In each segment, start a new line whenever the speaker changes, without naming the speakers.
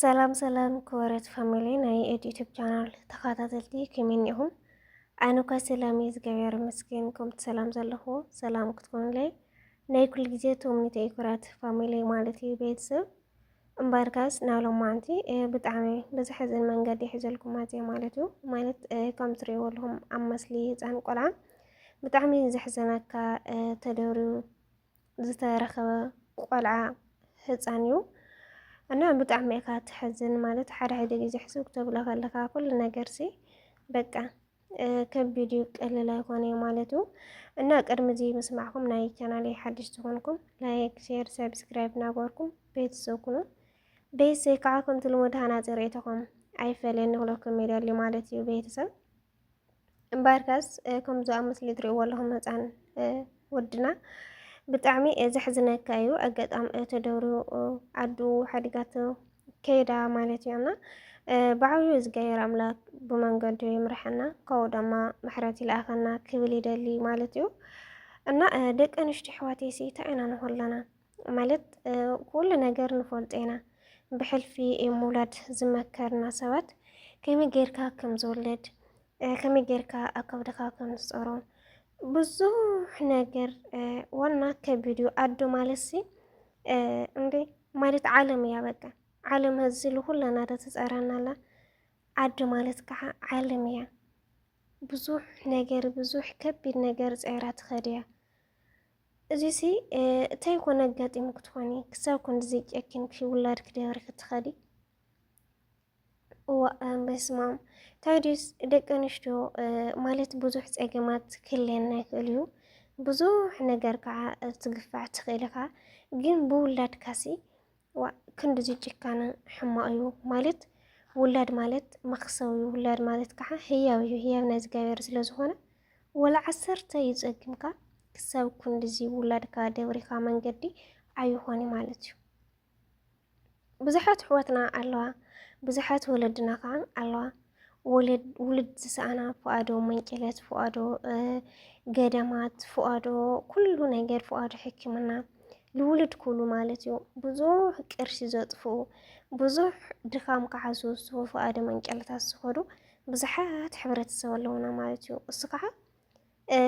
ሰላም ክብረት ፋሚሊ ናይ ዩቲዩብ ቻናል ተኸታተልቲ ከመይኒኹም ኣነ ኳ ሰላም ዝገበረ መስገን ከምቲ ሰላም ዘለኹ ሰላም ክትኮኑለይ ናይ ኩሉ ግዜ ቶምኒተ ኩራት ፋሚሊ ማለት እዩ ቤተሰብ እምበርካስ ናብ ሎማዓንቲ ብጣዕሚ ብዝሕዝን መንገዲ ሒዘልኩም ኣዝየ ማለት እዩ ማለት ከም ትሪእዎ ኣለኹም ኣብ ምስሊ ህፃን ቆልዓ ብጣዕሚ ዘሕዘነካ ተደብርዩ ዝተረኸበ ቆልዓ ህፃን እዩ أنا بتعمي كات حزن مالت حدا عيد يحسوك تبلغ لك كل نجرسي بقى كفيديو اللي لا يكون مالتو أنا أرمزي مسمعكم ناي كانالي حدش تكونكم لايك شير سبسكرايب نابوركم بيت سوكنو بيت سيكعكم تلمود هنا زريتكم أي فعلين نغلقكم ميدا اللي مالتي وبيت سب مباركس كم زو أمس اللي تريو والله مزعن ودنا بتعمي زحزنك أيو أقدام تدورو عدو حدقات كيدا مالتيانا بعيو زغير أملاك بمنقدو يمرحنا كودا ما محراتي لأخنا كبلي دالي مالتيو أنا دك أنشتي حواتيسي تاينا نهولنا مالت كل نقر نفولتينا بحلفي مولاد زمكرنا سوات كمي غيركا كم زولد كمي غيركا أكودكا كم صورون ብዙሕ ነገር ዋና ከቪዲዮ ኣዶ ማለሲ እንዴ ማለት ዓለም እያ በቃ ዓለም ህዝሉ ሁሉና ተፀራናላ ኣዶ ማለት ከዓ ዓለም እያ ብዙሕ ነገር ብዙሕ ከቢድ ነገር ፀራ ትኸድያ እዚሲ እንታይ ኮነ ገጢሙ ክትኾኒ ክሳብ ክንዲ ዘይጨክን ክውላድ ክደብሪ ክትኸዲ በስማም ታዲስ ደቂ ኣንስትዮ ማለት ብዙሕ ፀገማት ክህልየና ይኽእል እዩ ብዙሕ ነገር ከዓ ትግፋዕ ትኽእል ኢኻ ግን ብውላድካሲ ክንዲ ጭካነ ሕማቕ እዩ ማለት ውላድ ማለት መኽሰብ እዩ ውላድ ማለት ከዓ ህያው እዩ ህያው ናይ እግዚኣብሔር ስለዝኾነ ወላ 10 ይፀግምካ ክሳብ ክንዲ እዚ ውላድካ ደብሪኻ መንገዲ ኣይኾነ ማለት እዩ ብዙሓት ሕወትና ኣለዋ ብዙሓት ወለድና ከዓ ኣለዋ ውልድ ዝሰኣና ፍኣዶ መንጨለት ፍኣዶ ገዳማት ፍኣዶ ኩሉ ነገር ፍኣዶ ሕክምና ልውልድ ኩሉ ማለት እዩ ብዙሕ ቅርሺ ዘጥፉ ብዙሕ ድኻም ከዓ ዝወስኹ ፍኣዶ መንጨለታት ዝኸዱ ብዙሓት ሕብረተሰብ ኣለውና ማለት እዩ እሱ ከዓ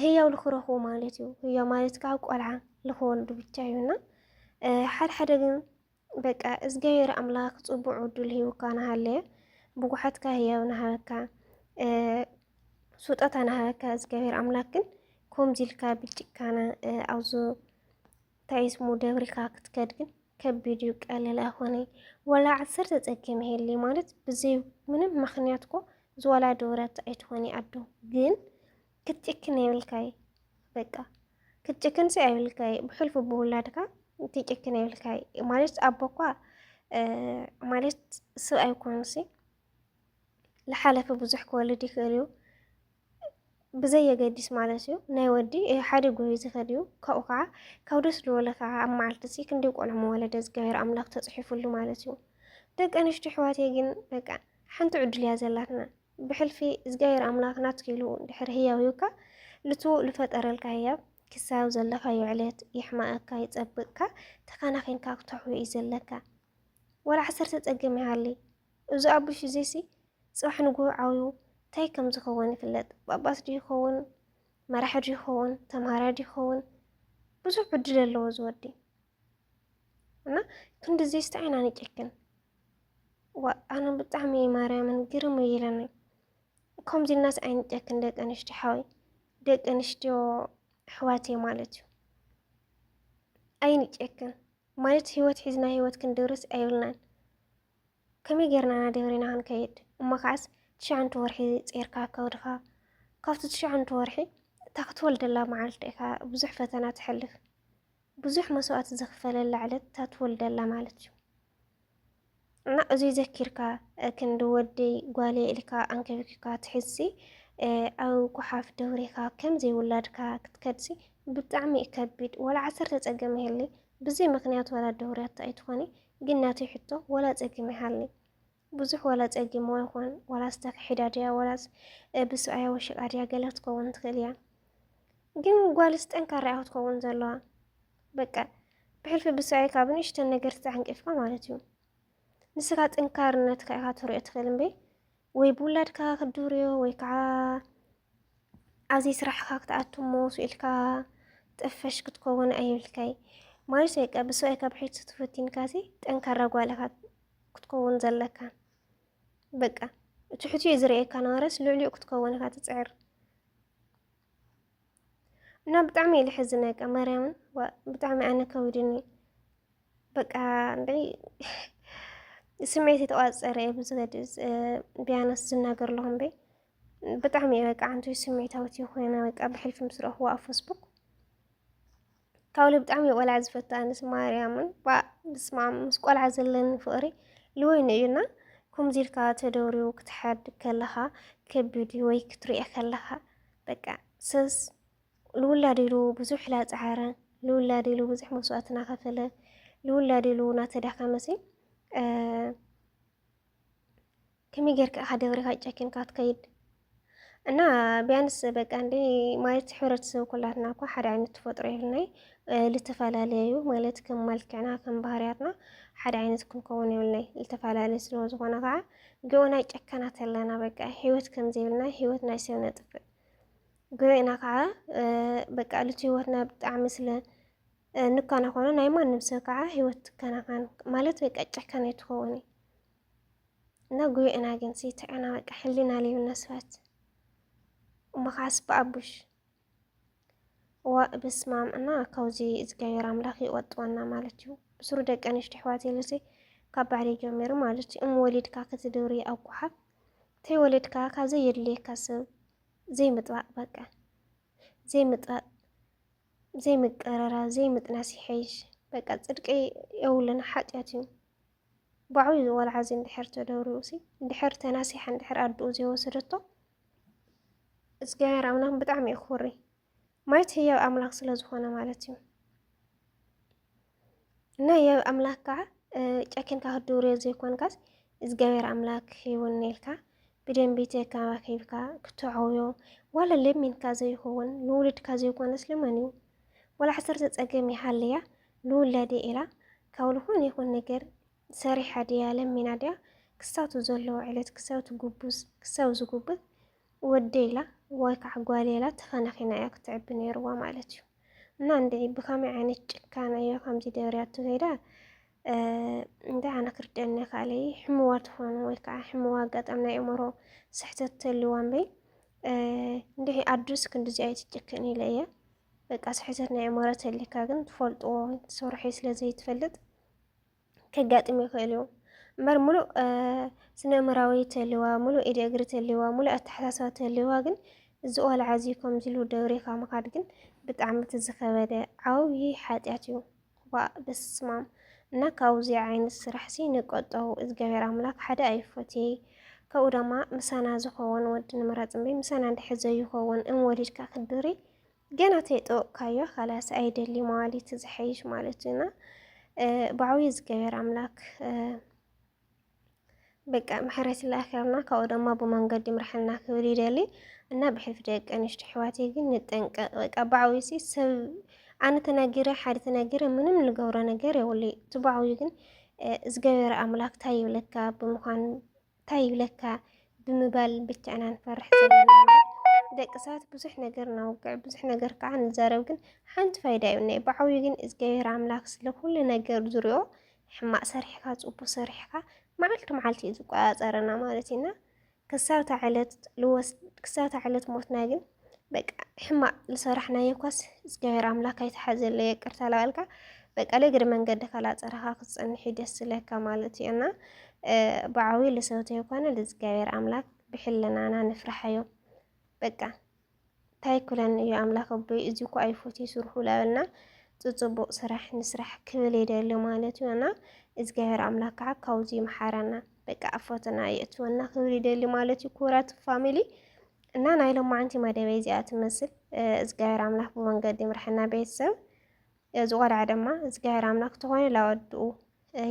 ህያው ልክረኽቡ ማለት እዩ ህያው ማለት ከዓ ቆልዓ ልክወልዱ ብቻ እዩና ሓደ ግን በቃ እዝገየር ኣምላክ ጽቡዕ ዕዱል ሂውካ ናሃለየ ብጉሓትካ ህያው ናሃበካ ስጦታ ናሃበካ እዝገየር ኣምላክ ግን ከምዚልካ ብጭካነ ኣውዙ ታይስሙ ደብሪካ ክትከድ ግን ከቢድ እዩ ቀለል ኣይኮነይ ወላ 10 ፀገም ይሄሊ ማለት ብዘይ ምንም ምክንያት ኮ ዝወላዶ ወራት ኣይትኾኒ ኣዶ ግን ክትጭክን ይብልካይ በቃ ክትጭክን ኣይብልካይ ብሕልፉ ብውላድካ ትጭክን ይብልካይ ማለት ኣቦኳ ማለት ሰብ ኣይኮንሲ ለሓለፈ ብዙሕ ክወልድ ይኽእል እዩ ብዘይ የገዲስ ማለት እዩ ናይ ወዲ ሓደ ጎይ ዝኸድ እዩ ካብኡ ከዓ ካብ ደስ ዝበለ ከዓ ኣብ መዓልቲ ክንደይ ቆልዑ መወለደ ዝገበረ ኣምላክ ተፅሒፉሉ ማለት እዩ ደቂ ኣንስትዮ ኣሕዋተይ ግን በቃ ሓንቲ ዕዱል እያ ዘላትና ብሕልፊ ዝገበረ ኣምላክ ናትኪሉ ድሕሪ ህያው ሂውካ ልትው ዝፈጠረልካ ህያብ ክሳብ ዘለኻዮ ዕለት ይሕማቐካ ይፀብቕካ ተኸናኺንካ ክትሕውዮ እዩ ዘለካ ወላ 10 ፀገም ይሃሊ እዚ ኣቡሽ እዚሲ ፅባሕ ንጉሆ ዓብዩ እንታይ ከም ዝኸውን ይፍለጥ ጳጳስ ዲ ይኸውን መራሒ ዲ ይኸውን ተምሃራይ ዲ ይኸውን ብዙሕ ዕድል ኣለዎ ዝወዲ እና ክንዲ ዘይስተ ዓይና ንጨክን ኣነ ብጣዕሚ ማርያምን ግርም ይለኒ ከምዚ ናስ ኣይንጨክን ደቂ ኣንስትዮ ሓወይ ደቂ ኣንስትዮ ኣሕዋተይ ማለት እዩ ኣይንጨክን ማለት ህይወት ሒዝና ህይወት ክንድርስ ኣይብልናን ከመይ ጌርና ደብሪና ክንከይድ እሞ ከዓስ 9 ወርሒ ፀርካ ከውድኻ ካብቲ 9 ወርሒ እታ ክትወልደላ መዓልቲ ኢኻ ብዙሕ ፈተና ትሕልፍ ብዙሕ መስዋዕቲ ዘኽፈለላ ዕለት እታ ትወልደላ ማለት እዩ እና እዙይ ዘኪርካ ክንዲ ወደይ ጓሌ ኢልካ ኣንከቢካ ትሕሲ ኣብ ጉሓፍ ደብሪካ ከምዘይ ውላድካ ክትከድሲ ብጣዕሚ ከቢድ ወላ 10 ፀገም ይህሊ ብዘይ ምክንያት ወላ ደውርያት ኣይትኾኒ ግን ናተይ ሕቶ ወላ ፀገም ይሃሊ ብዙሕ ወላ ፀገም ይኹን ወላ ዝተክሒዳ ድያ ወላ ብሰብኣያ ወሽቃ ድያ ገለ ክትከውን ትኽእል እያ ግን ጓልስ ጠንካራ እያ ክትከውን ዘለዋ በቃ ብሕልፊ ብሰብኣይ ካብ ንእሽተን ነገር ተዓንቂፍካ ማለት እዩ ንስኻ ጥንካርነትካ ኢኻ ትሪኦ ትኽእል እምበይ ወይ ብውላድካ ክድርዮ ወይ ከዓ ኣብዚ ስራሕካ ክትኣቱ እሞ ስኢልካ ጥፈሽ ክትከውን ኣይብልካይ ማለት በቃ ብሰብኣይካ ብሒት ትፈቲንካሲ ጠንካራ ጓል ኢኻ ክትከውን ዘለካ በቃ ትሕቲኡ ዝርአየካ ነበረስ ልዕሊኡ ክትከውን ኢኻ ትፅዕር እና ብጣዕሚ እየ ዝሕዝነካ ማርያምን ብጣዕሚ ኣነ ከቢድኒ በቃ እንድዒ ስምዒት የተቋፀረ እየ ብዝገድስ ቢያነስ ዝናገር ኣለኹ እምበይ ብጣዕሚ እየ በቃ ዓንቱ ስምዒታዊት ኮይነ በቃ ብሕልፊ ምስ ረኽቦ ኣብ ፌስቡክ ካብለ ብጣዕሚ እየ ቆልዓ ዝፈቱ ኣነስ ማርያምን በስመ ኣብ ምስ ቆልዓ ዘለኒ ፍቕሪ ልወይኒ እዩና ከምዚ ኢልካ ተደውርዩ ክትሓድግ ከለኻ ከቢድ ወይ ክትሪኦ ከለኻ በቃ ሰስ ልውላድ ኢሉ ብዙሕ ላፀዓረ ልውላድ ኢሉ ብዙሕ መስዋእቲ እናኸፈለ ልውላድ ኢሉ እናተዳኸመሲ ከመይ ጌርካ ኢኻ ደብሪኻ ጨኪንካ ትከይድ እና ቢያንስ በቃ እንዲ ማለት ሕብረተሰብ ኩላትና እኳ ሓደ ዓይነት ተፈጥሮ የብልናይ ልተፈላለዩ ማለት ከም መልክዕና ከም ባህርያትና ሓደ ዓይነት ክንከውን የብልናይ ልተፈላለዩ ስለ ዝኾነ ከዓ ግኡና ጨከናት ኣለና በቃ ሂወት ከም ዘይብልና ሂወት ናይ ሰብ ነጥፍእ ግኡና ከዓ በቃ ልቲ ሂወትና ብጣዕሚ ስለ ንከናኸኖ ናይ ማንም ሰብ ከዓ ሂወት ትከናኸን ማለት በቃ ጨካናይ ትኸውን እና ግኡና ግን ሲተዕና በቃ ሕሊና ለይብልና ሰባት እመኻስ በኣቡሽ በስማም እና ካብዚ እግዚኣብሔር ኣምላኽ ይቆጥበና ማለት እዩ ብስሩ ደቂ ኣንስትዮ ኣሕዋተይ ልሲ ካብ ባዕለይ ጀሚሩ ማለት እዩ ወሊድካ ክትድብሪ ኣብ ጓሓፍ ተይወሊድካ ካብ ዘየድልየካ ሰብ ዘይምጥባቕ በቃ ዘይምጥባቕ ዘይምቅርራብ ዘይምጥናስ ይሐይሽ በቃ ጽድቂ የብሉን ሓጢኣት እዩ ባዕዩ ዝወልዓ እዚ እንድሕር ተደብሪኡ ሲ እንድሕር ተናሲሓ እንድሕር ኣድኡ ዘይወሰደቶ እግዚኣብሔር ኣምላኽ ብጣዕሚ እዩ ክፍሪ ማለት ህያው ኣምላኽ ስለ ዝኾነ ማለት እዩ እና ህያው ኣምላኽ ከዓ ጨኪንካ ክድብርዮ ዘይኮንካስ እግዚኣብሔር ኣምላኽ ይውን ኢልካ ብደንቢ ተከባኺብካ ክትዓውዮ ዋላ ለሚንካ ዘይኸውን ንውልድካ ዘይኮነስ ለመን እዩ ወላ ሓሰርተ ፀገም ይሃልያ ንውላደ ኢላ ካብ ዝኾነ ይኹን ነገር ሰሪሓ ድያ ለሚና ድያ ክሳቱ ዘለዎ ዕለት ክሳቱ ጉቡዝ ክሳብ ዝጉብዝ ወደ ኢላ ወይ ከዓ ጓል ኢላ ተኸናኺና እያ ክትዕቢ ነይርዋ ማለት እዩ እና እንድዒ ብኸመይ ዓይነት ጭካነ እዮ ከምዚ ደብርያቶ ከይዳ እንታይ ኣነ ክርድአኒ ካለይ ሕሙዋ ትኾኑ ወይ ከዓ ሕሙዋ ኣጋጣሚ ናይ ኣእምሮ ስሕተት ተልዋ እምበይ እንድዒ ኣዱስ ክንዲዚ ኣይትጭክን ኢለ እየ በቃ ስሕተት ናይ ኣእምሮ ተሊካ ግን ትፈልጥዎ ትሰርሖ ስለዘይትፈልጥ ከጋጥም ይኽእል እዩ እምበር ሙሉእ ስነ ኣእምራዊ ተልዋ ሙሉእ ኢደ እግሪ ተልዋ ሙሉእ ኣተሓሳስባ ተልዋ ግን እዚ ቆልዓ እዚ ከምዚ ኢሉ ደብሪኻ ምኻድ ግን ብጣዕሚ ዝኸበደ ዓብዪ ሓጢኣት እዩ በስመ ኣብ እና ካብዚ ዓይነት ስራሕሲ ንቆጠቡ እግዚኣብሔር ኣምላኽ ሓደ ኣይፈትየይ ካብኡ ድማ ምሳና ዝኸውን ወዲ ንምራፅ እምበይ ምሳና እንድሕር ዘይኸውን ወሊድካ ክድሪ ገና ተይጠወቅካዮ ካላስ ኣይደሊ መዋሊት ዝሐይሽ ማለት እዩና ብዓብዪ እግዚኣብሔር ኣምላኽ በቃ ምሕረት ይላኸልና ካብኡ ድማ ብመንገዲ ምርሐልና ክብል ይደሊ እና ብሕልፊ ደቂ ኣንስትዮ ኣሕዋተይ ግን ንጠንቀቕ በቃ ብዓብዪ ሰብ ኣነ ተናጊረ ሓደ ተናጊረ ምንም ዝገብሮ ነገር የብሉይ እቲ ብዓብዪ ግን እግዚኣብሔር ኣምላኽ እንታይ ይብለካ ብምዃን እንታይ ይብለካ ብምባል ብቻና ንፈርሕ ዘለና ደቂ ሰባት ብዙሕ ነገር ናውግዕ ብዙሕ ነገር ከዓ ንዛረብ ግን ሓንቲ ፋይዳ የብልናይ ብዓብዪ ግን እግዚኣብሔር ኣምላኽ ስለ ኩሉ ነገር ዝሪኦ ሕማቕ ሰሪሕካ ፅቡቕ ሰሪሕካ መዓልቲ መዓልቲ እዩ ዝቆፃፀረና ማለት ኢና ክሳብ እታ ዕለት ሞትና ግን በቃ ሕማቕ ዝሰራሕናዮ ኳስ እግዚኣብሔር ኣምላኽ ኣይተሓዘለ ይቅርታ ለባልካ በቃ ለእግሪ መንገዲ ካላፀረኻ ክትፀንሕ ደስ ዝለካ ማለት እዩ እና ብዓብዪ ልሰብቶ ይኮነ ለእግዚኣብሔር ኣምላኽ ብሕልናና ንፍራሓዮ በቃ እንታይ ኩለን እዩ ኣምላኽ ኣቦይ እዚ እኮ ኣይፎትዩ ስርሑ ላበልና ፅቡቅ ስራሕ ንስራሕ ክብል ይደሊ ማለት እዩ እና እግዚኣብሔር ኣምላኽ ከዓ ካብዚ ይምሓረና በቃ ኣፎትና የእትወና ክብል ይደሊ ማለት እዩ ክቡራት ፋሚሊ እና ናይ ሎማዓንቲ መደበይ እዚኣ ትመስል እግዚኣብሔር ኣምላኽ ብመንገዲ ምርሕና ቤተሰብ እዚ ቆልዓ ድማ እግዚኣብሔር ኣምላኽ ተኾይኑ ላወድኡ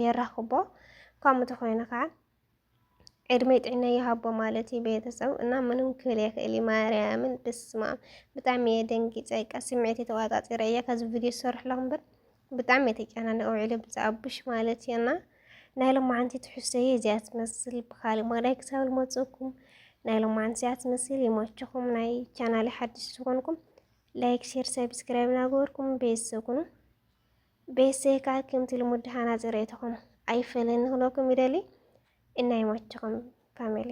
የራኽቦ ከምኡ ተኾይኑ ከዓ ዕድመ ጥዕና ይሃቦ ማለት እዩ ቤተሰብ እና ምንም ክብል የኽእል ማርያምን በስመ ኣብ ብጣዕሚ እየ ደንጊፀ በቃ ስምዒት የተቆፃፀረ እየ ካዚ ቪድዮ ዝሰርሕ ኣለኹ እምበር ብጣዕሚ የተጨናነቀ ውዕለ ብዛኣቡሽ ማለት እዩ እና ናይ ሎማዓንቲ ትሕዝቶየ እዚኣ ትመስል ብካሊእ መቕዳይ ክሳብ ልመፅኩም ናይ ሎማዓንቲ እዚኣ ትመስል ይመችኹም ናይ ቻናሌ ሓድሽ ዝኾንኩም ላይክ ሼር ሰብስክራይብ ናገበርኩም ቤተሰብ ኩኑ ቤተሰብ ከዓ ከምቲ ልሙድ ሃና ፅሬትኩም ኣይፈለኒ ክብለኩም ይደሊ እና ይመችኹም ፋሚሊ